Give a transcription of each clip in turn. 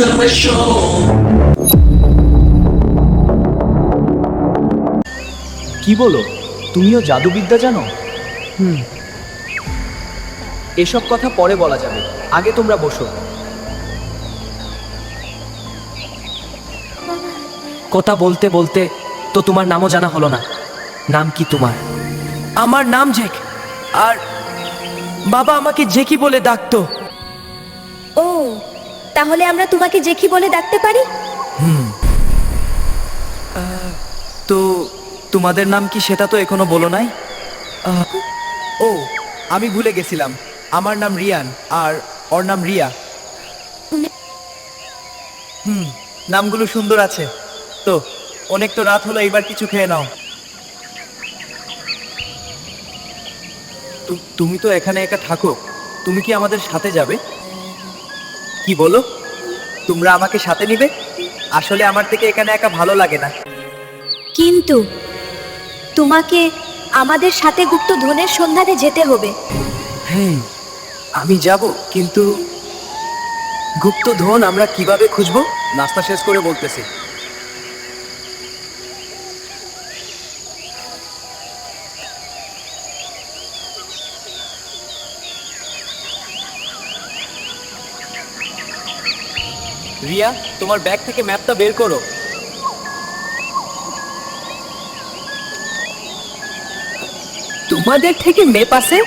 of my show. কি বলো, তুমিও জাদুবিদ্যা জানো? এসব কথা পরে বলা যাবে, আগে তোমরা বসো। কথা বলতে বলতে তো তোমার নামও জানা হলো না। নাম কি তোমার? আমার নাম জেক, আর বাবা আমাকে জেকি বলে ডাকতো। ও, তাহলে আমরা তোমাকে জেকি বলে ডাকতে পারি? তো তোমাদের নাম কি সেটা তো এখনো বলো নাই। ও, আমি ভুলে গেছিলাম, আমার নাম রিয়ান আর ওর নাম রিয়া। নামগুলো সুন্দর আছে। তো অনেক তো রাত হলো, এবার কিছু খেয়ে নাও। তুমি তো এখানে একা থাকো, তুমি কি আমাদের সাথে যাবে? কি বলো, তোমরা আমাকে সাথে নিবে? আসলে আমার থেকে এখানে একা ভালো লাগে না। কিন্তু তোমাকে আমাদের সাথে গুপ্তধনের সন্ধানে যেতে হবে। হ্যাঁ, আমি যাব, কিন্তু গুপ্তধন আমরা কিভাবে খুঁজবো? নাস্তা শেষ করে বলতেছি। রিয়া, তোমার ব্যাগ থেকে ম্যাপটা বের করো। তোমাদের থেকে ম্যাপ আছে?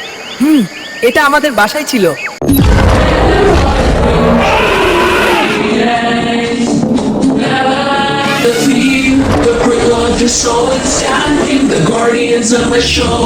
এটা আমাদের বাসায় ছিল। The thief, the prick of your soul, it's time, the guardians of my show.